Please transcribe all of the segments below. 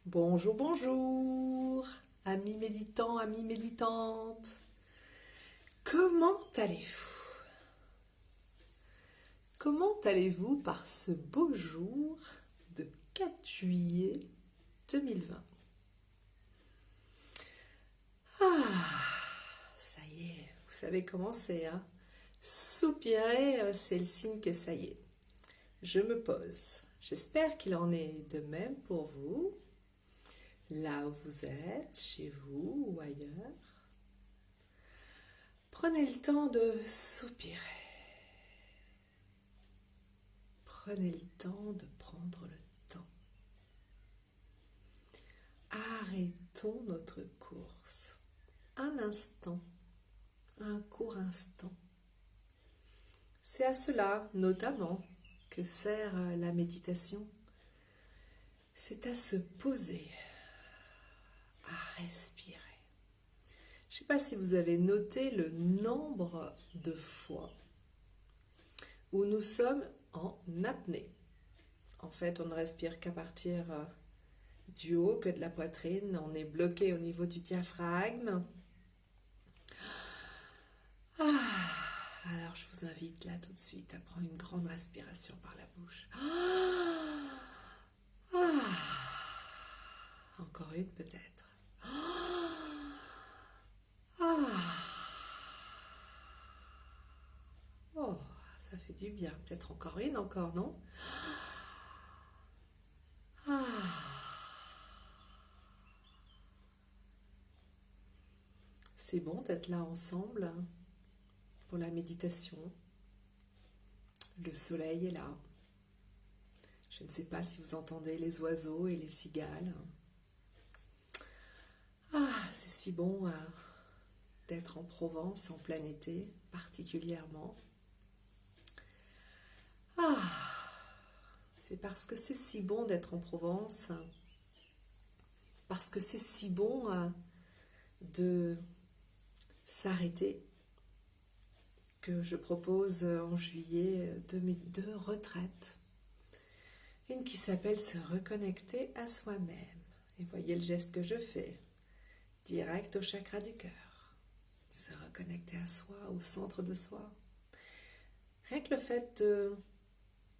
Bonjour, bonjour, amis méditants, amis méditantes. Comment allez-vous? Comment allez-vous par ce beau jour de 4 juillet 2020? Ça y est, vous savez comment c'est, hein? Soupirer, c'est le signe que ça y est. Je me pose. J'espère qu'il en est de même pour vous, là où vous êtes, chez vous ou ailleurs. Prenez le temps de soupirer. Prenez le temps de prendre le temps. Arrêtons notre course. Un instant, un court instant. C'est à cela, notamment, que sert la méditation. C'est à se poser, à respirer. Je ne sais pas si vous avez noté le nombre de fois où nous sommes en apnée. En fait, on ne respire qu'à partir du haut, que de la poitrine. On est bloqué au niveau du diaphragme. Alors je vous invite là tout de suite à prendre une grande respiration par la bouche. Encore une peut-être. Oh, ça fait du bien. Peut-être encore une, encore, non? C'est bon d'être là ensemble pour la méditation. Le soleil est là. Je ne sais pas si vous entendez les oiseaux et les cigales. C'est si bon d'être en Provence en plein été, particulièrement. C'est parce que c'est si bon d'être en Provence, parce que c'est si bon de s'arrêter, que je propose en juillet mes 2 retraites. Une qui s'appelle se reconnecter à soi-même. Et voyez le geste que je fais, direct au chakra du cœur. Se reconnecter à soi, au centre de soi. Rien que le fait de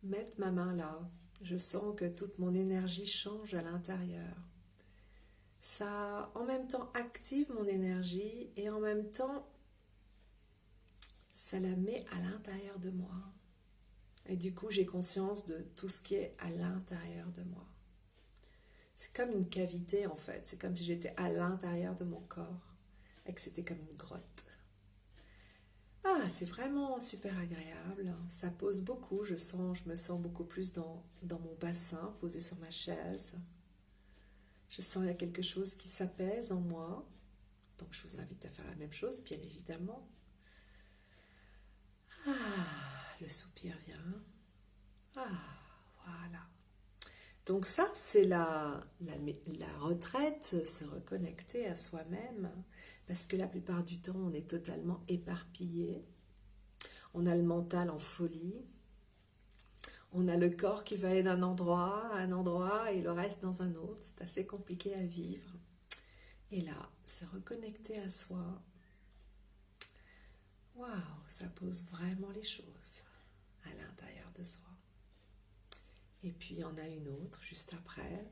mettre ma main là, je sens que toute mon énergie change à l'intérieur. Ça, en même temps, active mon énergie et en même temps, ça la met à l'intérieur de moi. Et du coup, j'ai conscience de tout ce qui est à l'intérieur de moi. C'est comme une cavité en fait, c'est comme si j'étais à l'intérieur de mon corps et que c'était comme une grotte. C'est vraiment super agréable, ça pose beaucoup, je me sens beaucoup plus dans mon bassin, posé sur ma chaise. Je sens qu'il y a quelque chose qui s'apaise en moi, donc je vous invite à faire la même chose, bien évidemment. Le soupir vient. Voilà. Donc ça, c'est la retraite, se reconnecter à soi-même, parce que la plupart du temps, on est totalement éparpillé. On a le mental en folie. On a le corps qui va aller d'un endroit à un endroit et le reste dans un autre. C'est assez compliqué à vivre. Et là, se reconnecter à soi, waouh, ça pose vraiment les choses à l'intérieur de soi. Et puis, il y en a une autre juste après.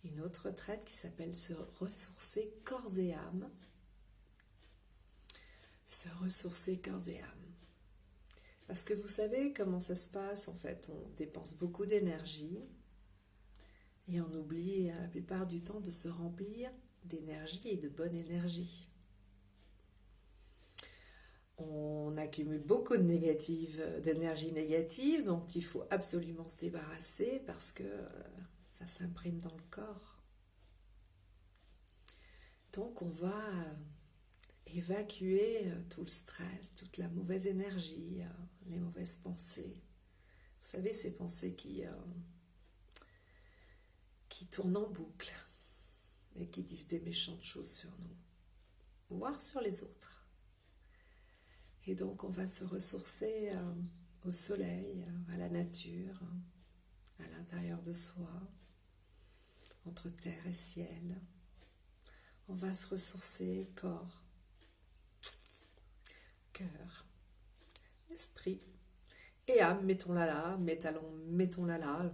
Une autre retraite qui s'appelle se ressourcer corps et âme. Se ressourcer corps et âme. Parce que vous savez comment ça se passe, en fait, on dépense beaucoup d'énergie et on oublie la plupart du temps de se remplir d'énergie et de bonne énergie. On accumule beaucoup d'énergie négative, dont il faut absolument se débarrasser parce que ça s'imprime dans le corps. Donc on va évacuer tout le stress, toute la mauvaise énergie, les mauvaises pensées. Vous savez, ces pensées qui tournent en boucle et qui disent des méchantes choses sur nous, voire sur les autres. Et donc on va se ressourcer au soleil, à la nature, à l'intérieur de soi, en entre terre et ciel. On va se ressourcer corps, cœur, esprit et âme. Mettons-la là, mettons-la là.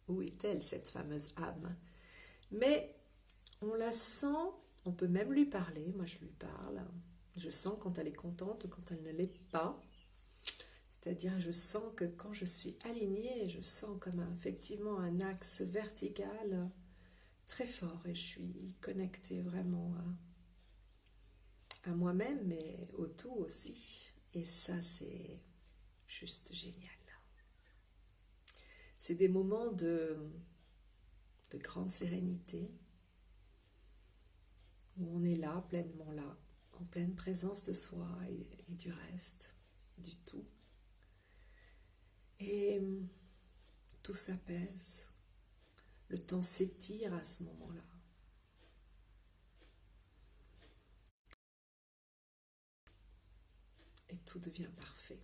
Où est-elle, cette fameuse âme? Mais on la sent, on peut même lui parler. Moi, je lui parle. Je sens quand elle est contente ou quand elle ne l'est pas. C'est-à-dire, je sens que quand je suis alignée, je sens comme effectivement un axe vertical très fort et je suis connectée vraiment à moi-même, mais au tout aussi. Et ça, c'est juste génial. C'est des moments de grande sérénité où on est là, pleinement là, en pleine présence de soi et du reste, du tout. Et tout s'apaise. Le temps s'étire à ce moment-là. Et tout devient parfait.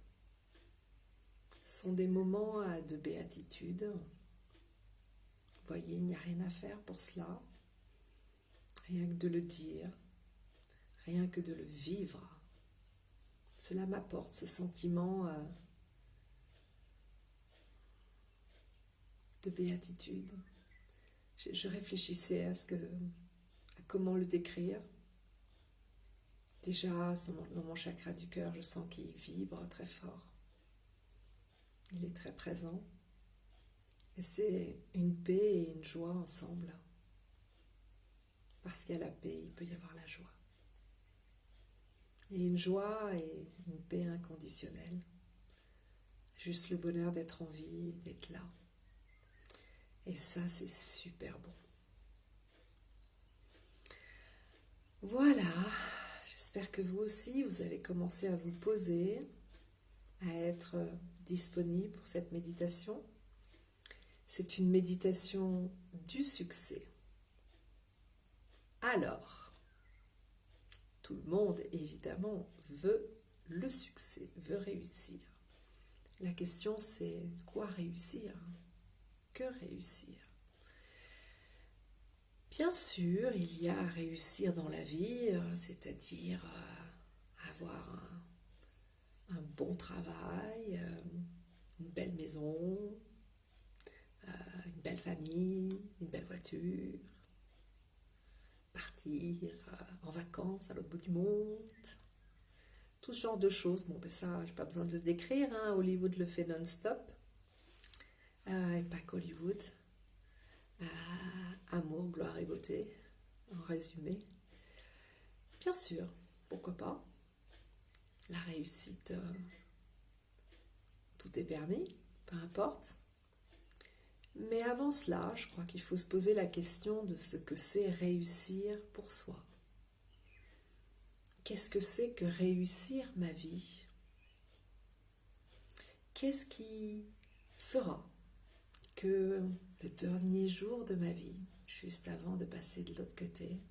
Ce sont des moments de béatitude. Vous voyez, il n'y a rien à faire pour cela. Rien que de le dire, rien que de le vivre. Cela m'apporte ce sentiment de béatitude. Je réfléchissais à comment le décrire. Déjà, dans mon chakra du cœur, je sens qu'il vibre très fort. Il est très présent. Et c'est une paix et une joie ensemble. Parce qu'il y a la paix, il peut y avoir la joie. Et une joie et une paix inconditionnelle. Juste le bonheur d'être en vie, d'être là. Et ça, c'est super bon. Voilà, j'espère que vous aussi, vous avez commencé à vous poser, à être disponible pour cette méditation. C'est une méditation du succès. Alors, tout le monde, évidemment, veut le succès, veut réussir. La question, c'est quoi réussir? Que réussir? Bien sûr, il y a réussir dans la vie, c'est-à-dire avoir un bon travail, une belle maison, une belle famille, une belle voiture, partir en vacances à l'autre bout du monde, tout ce genre de choses. Bon, ben ça, j'ai pas besoin de le décrire, hein. Hollywood le fait non-stop, et pas qu'Hollywood. Amour, gloire et beauté, en résumé. Bien sûr, pourquoi pas. La réussite, tout est permis, peu importe. Mais avant cela, je crois qu'il faut se poser la question de ce que c'est réussir pour soi. Qu'est-ce que c'est que réussir ma vie? Qu'est-ce qui fera que le dernier jour de ma vie, juste avant de passer de l'autre côté,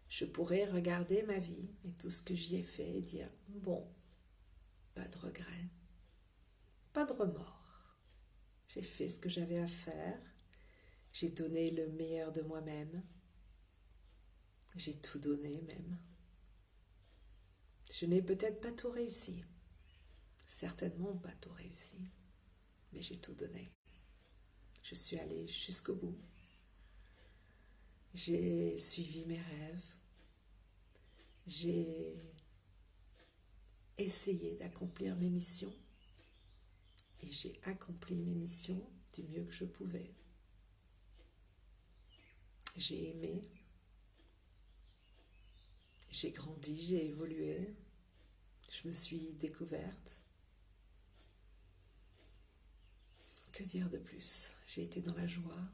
je pourrais regarder ma vie et tout ce que j'y ai fait et dire « Bon, pas de regrets, pas de remords. J'ai fait ce que j'avais à faire, j'ai donné le meilleur de moi-même, j'ai tout donné même. Je n'ai peut-être pas tout réussi, certainement pas tout réussi, mais j'ai tout donné. Je suis allée jusqu'au bout. J'ai suivi mes rêves. J'ai essayé d'accomplir mes missions. Et j'ai accompli mes missions du mieux que je pouvais. J'ai aimé. J'ai grandi, j'ai évolué. Je me suis découverte. Que dire de plus? J'ai été dans la joie.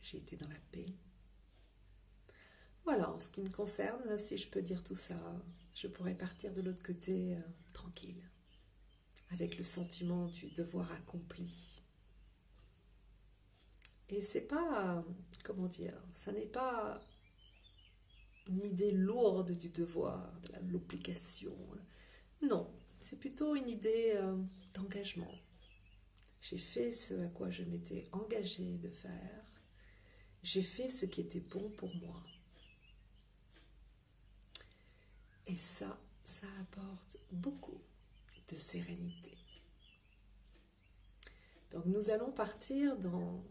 J'ai été dans la paix. Voilà, en ce qui me concerne, si je peux dire tout ça, je pourrais partir de l'autre côté tranquille, avec le sentiment du devoir accompli. Et c'est pas, comment dire, ça n'est pas une idée lourde du devoir, de l'obligation. Non, c'est plutôt une idée d'engagement. J'ai fait ce à quoi je m'étais engagée de faire. J'ai fait ce qui était bon pour moi. Et ça apporte beaucoup de sérénité. Donc nous allons partir dans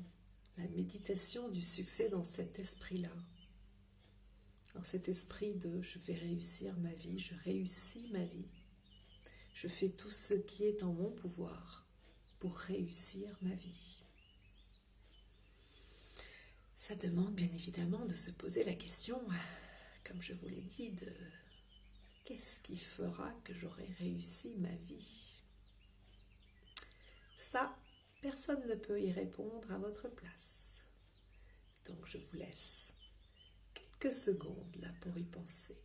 la méditation du succès dans cet esprit-là. Dans cet esprit de je vais réussir ma vie, je réussis ma vie. Je fais tout ce qui est en mon pouvoir pour réussir ma vie. Ça demande bien évidemment de se poser la question, comme je vous l'ai dit, de qu'est-ce qui fera que j'aurai réussi ma vie? Ça, personne ne peut y répondre à votre place. Donc je vous laisse quelques secondes là pour y penser.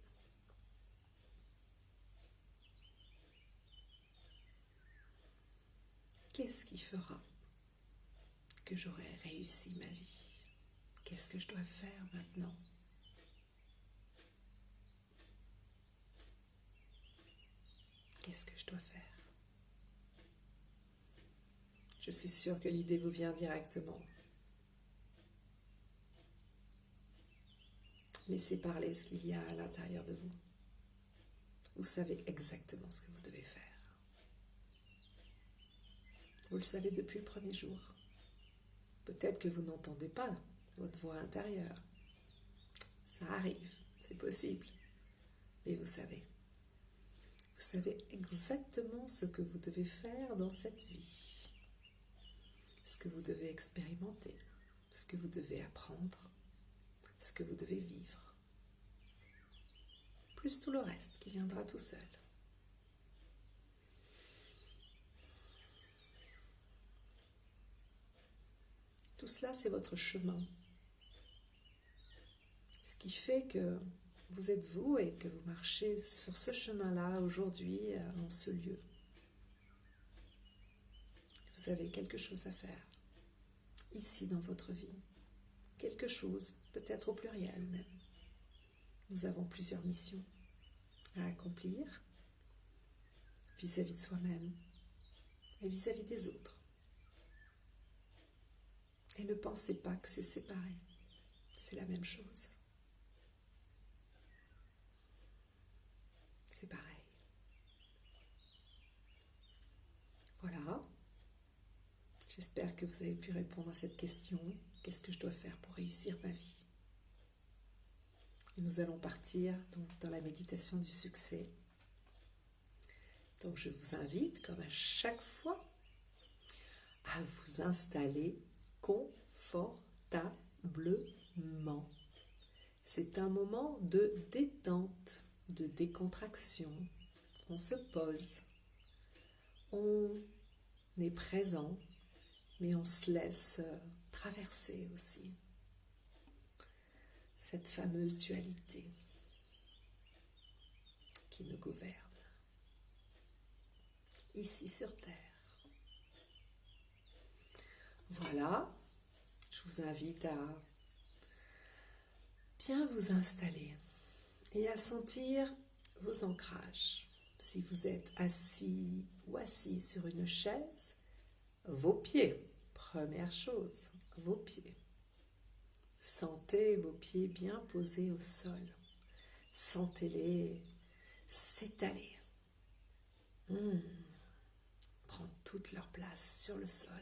Qu'est-ce qui fera que j'aurai réussi ma vie? Qu'est-ce que je dois faire maintenant? Qu'est-ce que je dois faire? Je suis sûre que l'idée vous vient directement. Laissez parler ce qu'il y a à l'intérieur de vous. Vous savez exactement ce que vous devez faire. Vous le savez depuis le premier jour. Peut-être que vous n'entendez pas votre voix intérieure. Ça arrive, c'est possible. Mais vous savez. Vous savez exactement ce que vous devez faire dans cette vie. Ce que vous devez expérimenter. Ce que vous devez apprendre. Ce que vous devez vivre. Plus tout le reste qui viendra tout seul. Tout cela, c'est votre chemin. Ce qui fait que vous êtes vous et que vous marchez sur ce chemin-là aujourd'hui, en ce lieu. Vous avez quelque chose à faire, ici dans votre vie. Quelque chose, peut-être au pluriel même. Nous avons plusieurs missions à accomplir vis-à-vis de soi-même et vis-à-vis des autres. Et ne pensez pas que c'est séparé. C'est la même chose. C'est pareil. Voilà. J'espère que vous avez pu répondre à cette question. Qu'est-ce que je dois faire pour réussir ma vie? Et nous allons partir donc dans la méditation du succès. Donc je vous invite, comme à chaque fois, à vous installer confortablement. C'est un moment de détente, de décontraction. On se pose, on est présent, mais on se laisse traverser aussi cette fameuse dualité qui nous gouverne ici sur Terre. Voilà, je vous invite à bien vous installer et à sentir vos ancrages. Si vous êtes assis ou assise sur une chaise, vos pieds, première chose, vos pieds. Sentez vos pieds bien posés au sol. Sentez-les s'étaler. Prendre toute leur place sur le sol.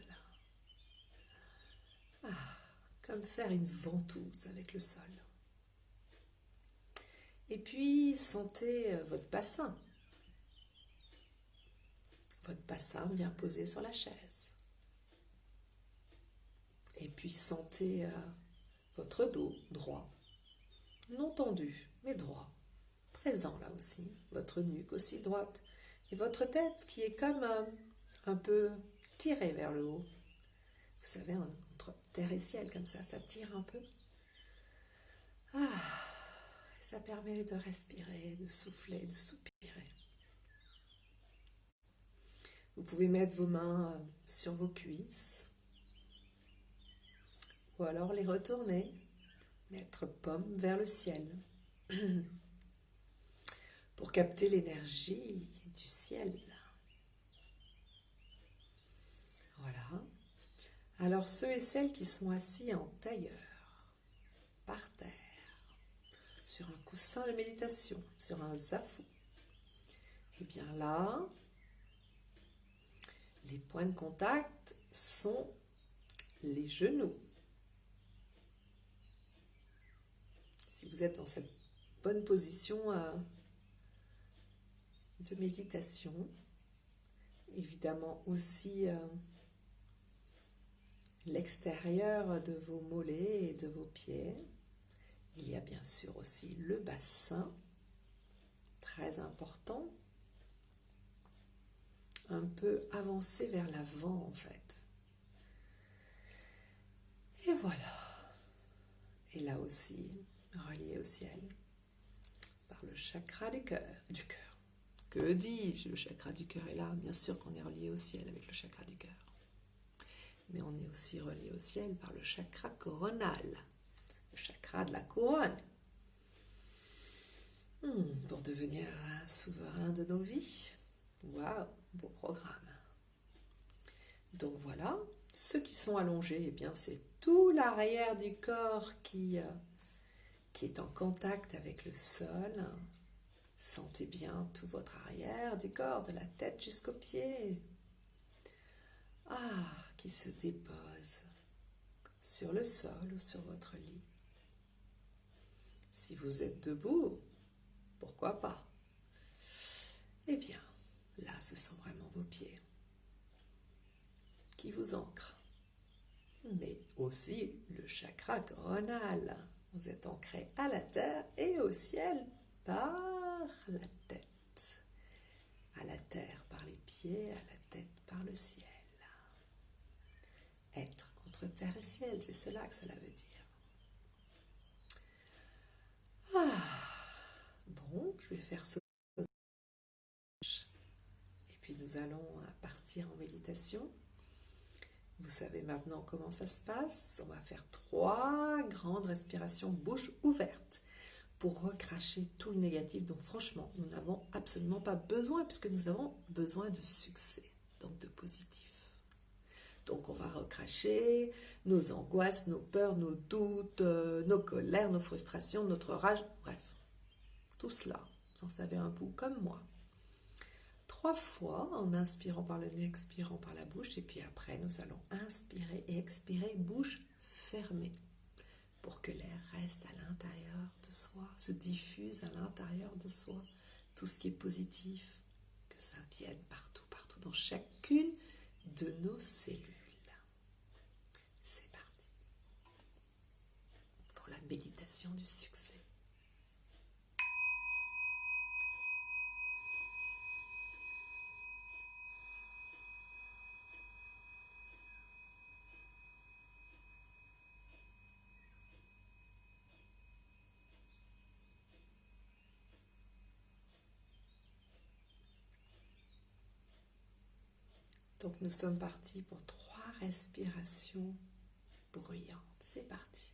Comme faire une ventouse avec le sol. Et puis, sentez votre bassin. Votre bassin bien posé sur la chaise. Et puis, sentez votre dos droit. Non tendu, mais droit. Présent là aussi. Votre nuque aussi droite. Et votre tête qui est comme un peu tirée vers le haut. Vous savez, entre terre et ciel, comme ça tire un peu. Ça permet de respirer, de souffler, de soupirer. Vous pouvez mettre vos mains sur vos cuisses. Ou alors les retourner, mettre paume vers le ciel. Pour capter l'énergie du ciel. Voilà. Alors ceux et celles qui sont assis en tailleur, par terre, sur un coussin de méditation, sur un zafou, et bien là, les points de contact sont les genoux. Si vous êtes dans cette bonne position de méditation, évidemment aussi l'extérieur de vos mollets et de vos pieds. Il y a bien sûr aussi le bassin, très important, un peu avancé vers l'avant en fait. Et voilà. Et là aussi, relié au ciel, par le chakra du cœur. Que dis-je? Le chakra du cœur est là. Bien sûr qu'on est relié au ciel avec le chakra du cœur. Mais on est aussi relié au ciel par le chakra coronal, le chakra de la couronne. Pour devenir un souverain de nos vies. Waouh, beau programme. Donc voilà, ceux qui sont allongés, eh bien c'est tout l'arrière du corps qui est en contact avec le sol. Sentez bien tout votre arrière du corps, de la tête jusqu'aux pieds. Qui se dépose sur le sol ou sur votre lit. Si vous êtes debout, pourquoi pas? Eh bien, là, ce sont vraiment vos pieds qui vous ancrent. Mais aussi le chakra coronal. Vous êtes ancré à la terre et au ciel par la tête. À la terre par les pieds, à la tête par le ciel. Être entre terre et ciel, c'est cela que cela veut dire. Bon, je vais faire ce. Et puis nous allons partir en méditation. Vous savez maintenant comment ça se passe. On va faire 3 grandes respirations bouche ouverte pour recracher tout le négatif. Donc franchement, nous n'avons absolument pas besoin puisque nous avons besoin de succès, donc de positif. Donc on va recracher nos angoisses, nos peurs, nos doutes, nos colères, nos frustrations, notre rage, bref, tout cela. Vous en savez un bout comme moi. 3 fois en inspirant par le nez, expirant par la bouche, et puis après nous allons inspirer et expirer bouche fermée pour que l'air reste à l'intérieur de soi, se diffuse à l'intérieur de soi, tout ce qui est positif, que ça vienne partout, partout, dans chacune de nos cellules. C'est parti pour la méditation du succès. Donc nous sommes partis pour 3 respirations bruyantes. C'est parti.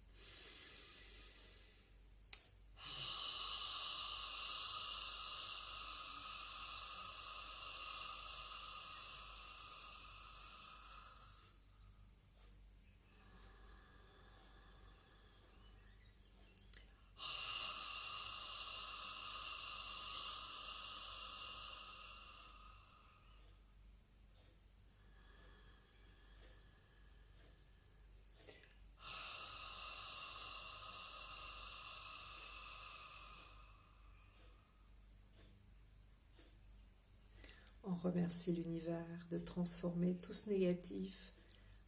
On remercie l'univers de transformer tout ce négatif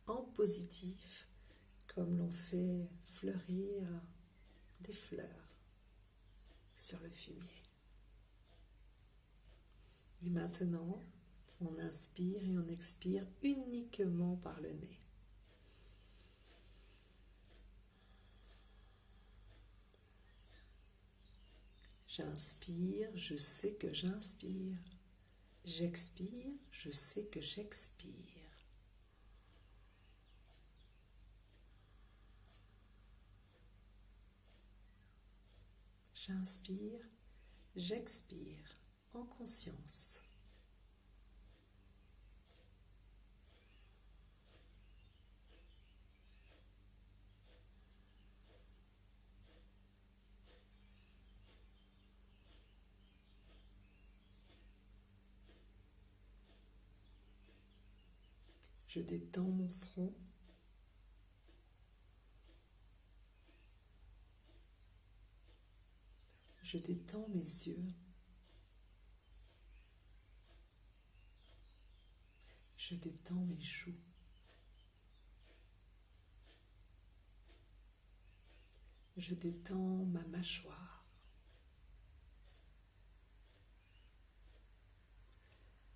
en positif, comme l'on fait fleurir des fleurs sur le fumier. Et maintenant, on inspire et on expire uniquement par le nez. J'inspire, je sais que j'inspire. J'expire, je sais que j'expire. J'inspire, j'expire en conscience. Je détends mon front. Je détends mes yeux. Je détends mes joues. Je détends ma mâchoire.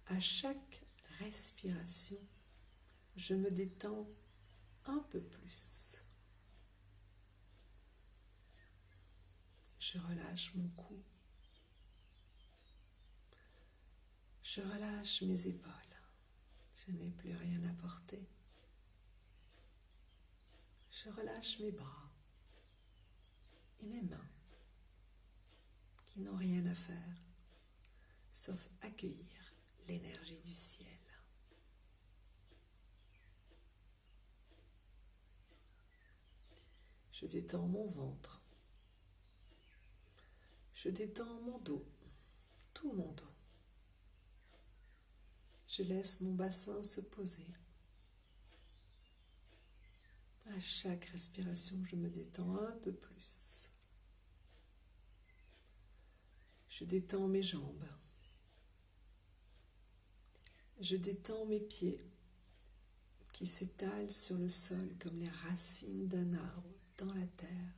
À chaque respiration, je me détends un peu plus. Je relâche mon cou. Je relâche mes épaules. Je n'ai plus rien à porter. Je relâche mes bras et mes mains qui n'ont rien à faire sauf accueillir l'énergie du ciel. Je détends mon ventre. Je détends mon dos, tout mon dos. Je laisse mon bassin se poser. À chaque respiration, je me détends un peu plus. Je détends mes jambes. Je détends mes pieds qui s'étalent sur le sol comme les racines d'un arbre dans la terre.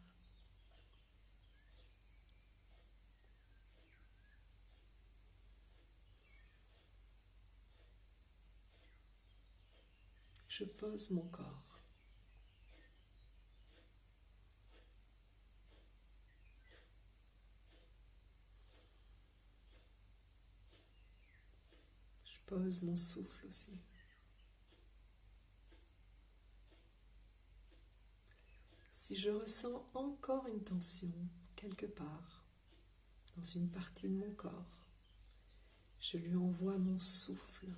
Je pose mon corps. Je pose mon souffle aussi. Si je ressens encore une tension quelque part, dans une partie de mon corps, je lui envoie mon souffle,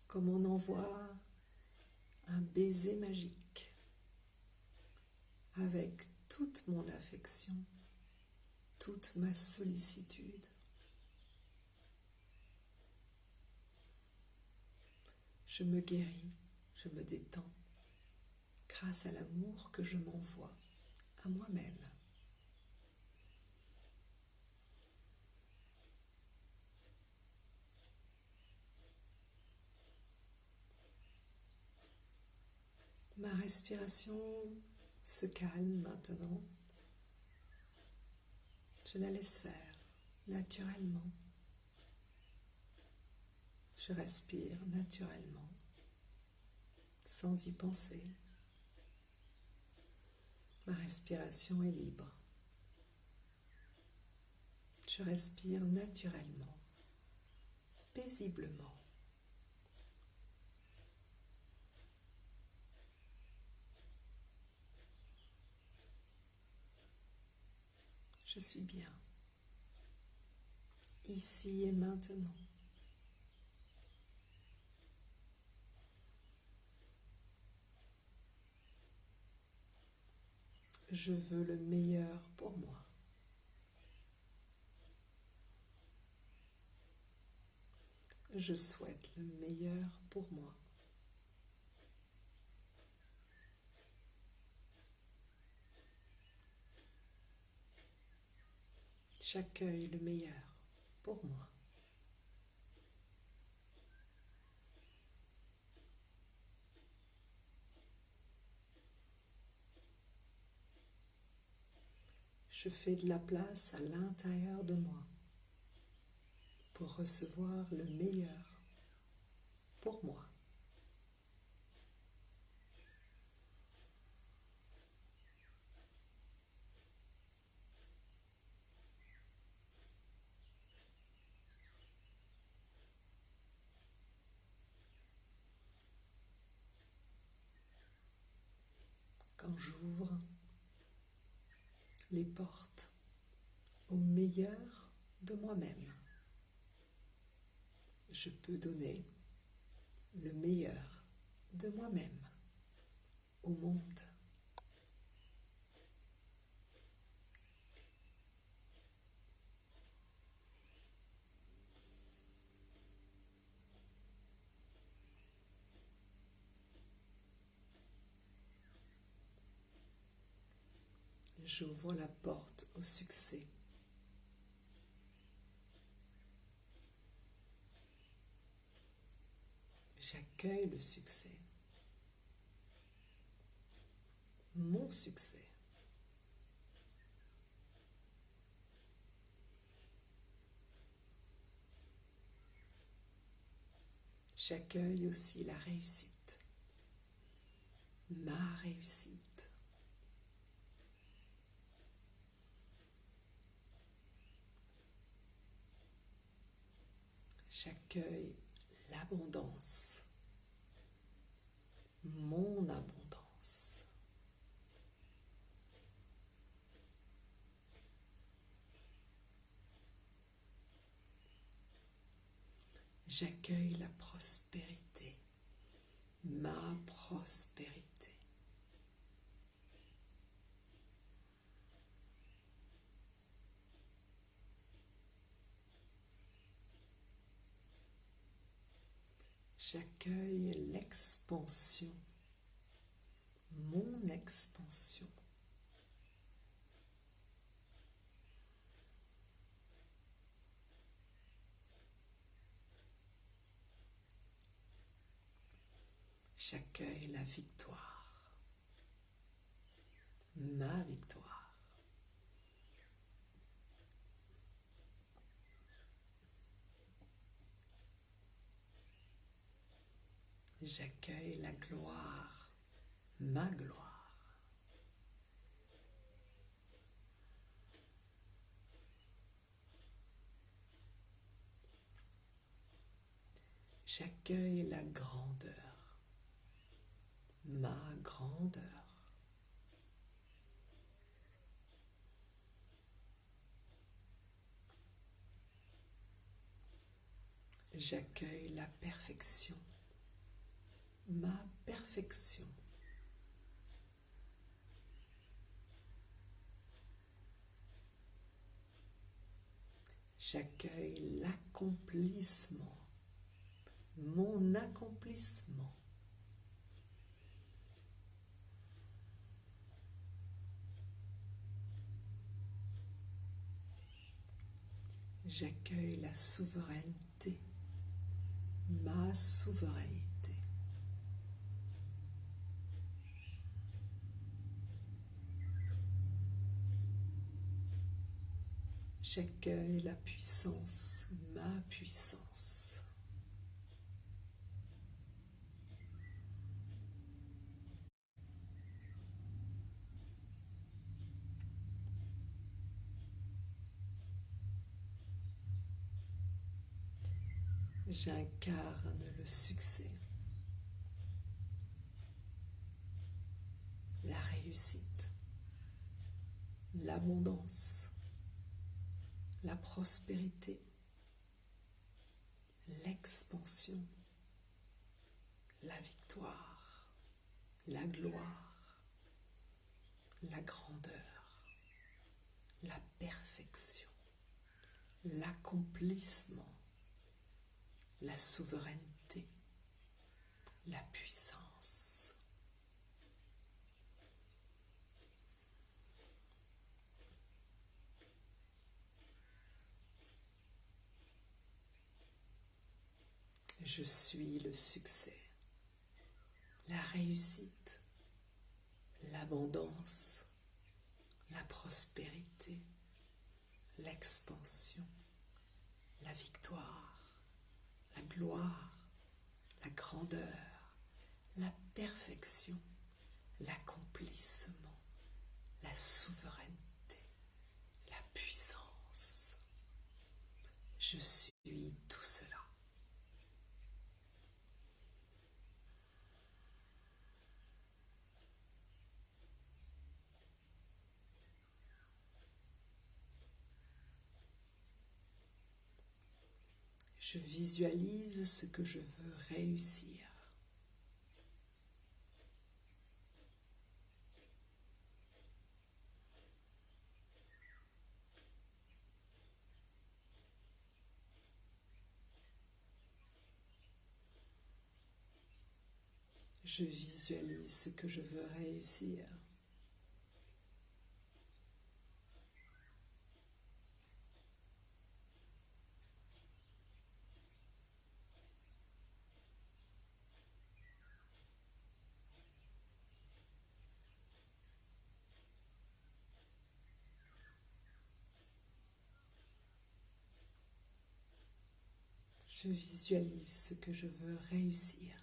comme on envoie un baiser magique, avec toute mon affection, toute ma sollicitude. Je me guéris, je me détends, grâce à l'amour que je m'envoie à moi-même. Ma respiration se calme maintenant. Je la laisse faire naturellement. Je respire naturellement, sans y penser. Ma respiration est libre. Je respire naturellement, paisiblement. Je suis bien, ici et maintenant. Je veux le meilleur pour moi. Je souhaite le meilleur pour moi. J'accueille le meilleur pour moi. Je fais de la place à l'intérieur de moi pour recevoir le meilleur pour moi. Quand j'ouvre les portes au meilleur de moi-même, je peux donner le meilleur de moi-même au monde. j'ouvre la porte au succès. J'accueille le succès, mon succès. J'accueille aussi la réussite, ma réussite. J'accueille l'abondance, mon abondance. J'accueille la prospérité, ma prospérité. J'accueille l'expansion, mon expansion. J'accueille la victoire, ma victoire. J'accueille la gloire, ma gloire. J'accueille la grandeur, ma grandeur. J'accueille la perfection, ma perfection. J'accueille l'accomplissement, mon accomplissement. J'accueille la souveraineté, ma souveraineté. J'accueille la puissance, ma puissance. J'incarne le succès, la réussite, l'abondance, la prospérité, l'expansion, la victoire, la gloire, la grandeur, la perfection, l'accomplissement, la souveraineté, la puissance. Je suis le succès, la réussite, l'abondance, la prospérité, l'expansion, la victoire, la gloire, la grandeur, la perfection, l'accomplissement, la souveraineté, la puissance. Je suis tout cela. Je visualise ce que je veux réussir. Je visualise ce que je veux réussir. Je visualise ce que je veux réussir.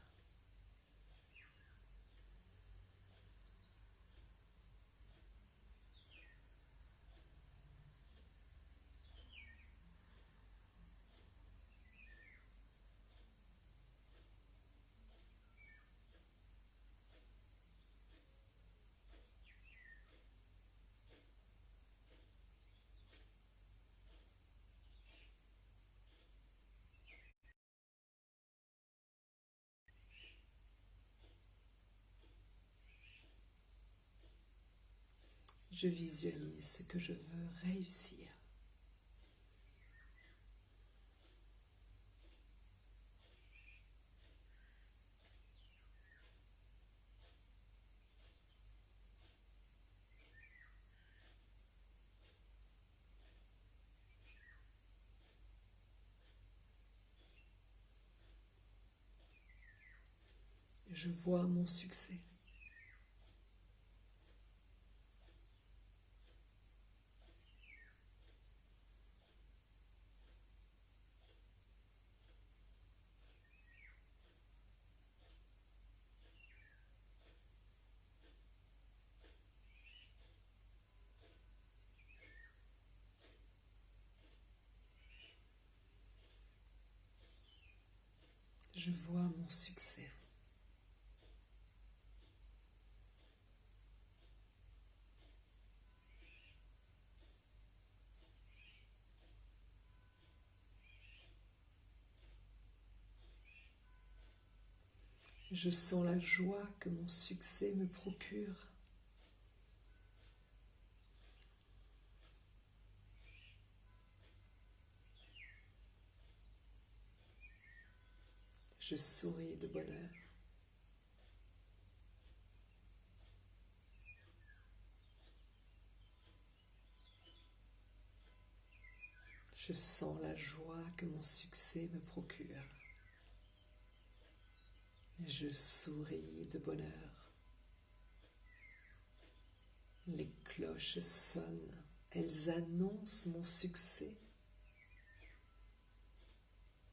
Je visualise ce que je veux réussir. Je vois mon succès. Je vois mon succès. Je sens la joie que mon succès me procure. Je souris de bonheur. Je sens la joie que mon succès me procure. Je souris de bonheur. Les cloches sonnent, elles annoncent mon succès.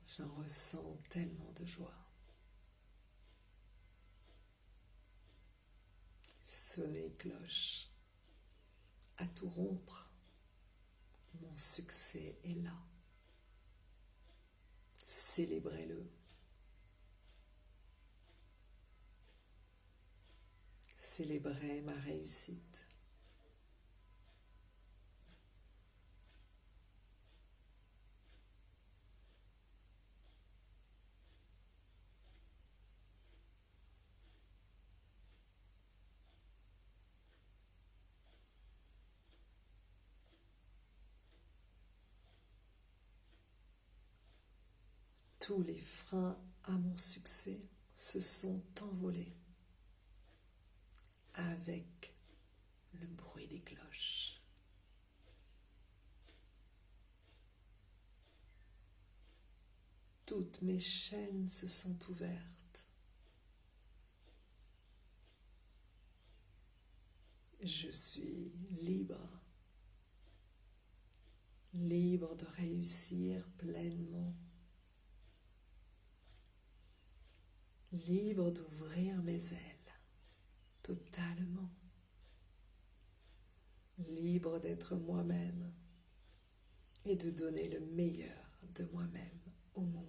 J'en ressens tellement de joie. Sonnez cloche, à tout rompre, mon succès est là. Célébrez-le. Célébrez ma réussite. Tous les freins à mon succès se sont envolés avec le bruit des cloches. Toutes mes chaînes se sont ouvertes. Je suis libre, libre de réussir pleinement, libre d'ouvrir mes ailes totalement, libre d'être moi-même et de donner le meilleur de moi-même au monde.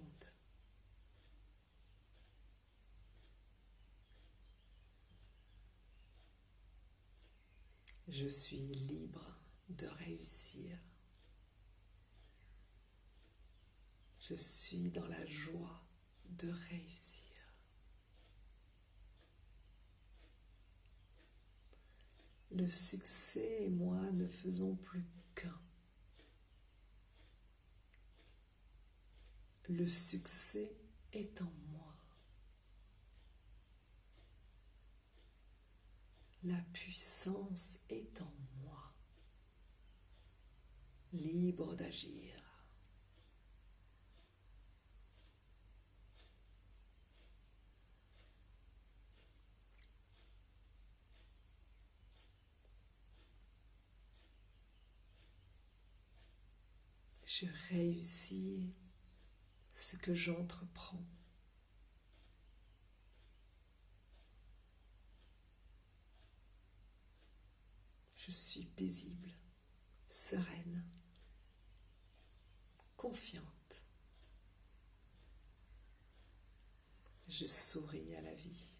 Je suis libre de réussir. Je suis dans la joie de réussir. Le succès et moi ne faisons plus qu'un. Le succès est en moi. La puissance est en moi. Libre d'agir. Je réussis ce que j'entreprends. Je suis paisible, sereine, confiante. Je souris à la vie.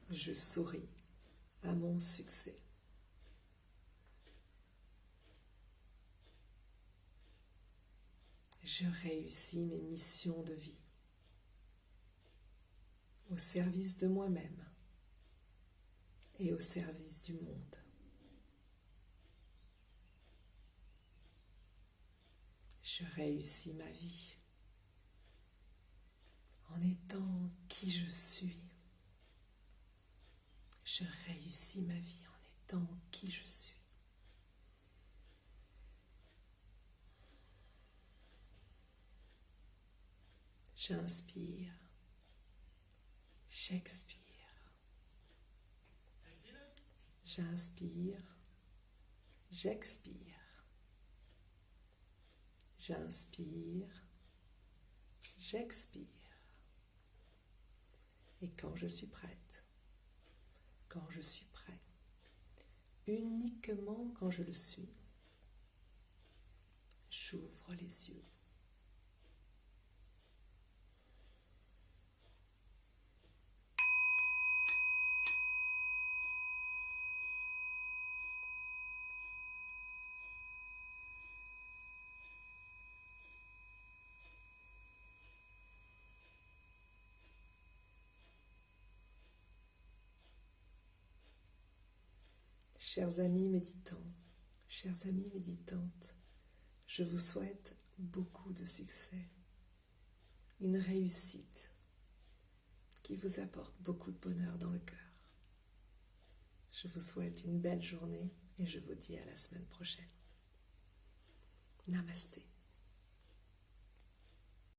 Je souris à mon succès. Je réussis mes missions de vie au service de moi-même et au service du monde. Je réussis ma vie en étant qui je suis. Je réussis ma vie en étant qui je suis. J'inspire, j'expire. J'inspire, j'expire. J'inspire, j'expire. Et quand je suis prête, quand je suis prêt, uniquement quand je le suis, j'ouvre les yeux. Chers amis méditants, chères amies méditantes, je vous souhaite beaucoup de succès, une réussite qui vous apporte beaucoup de bonheur dans le cœur. Je vous souhaite une belle journée et je vous dis à la semaine prochaine. Namasté.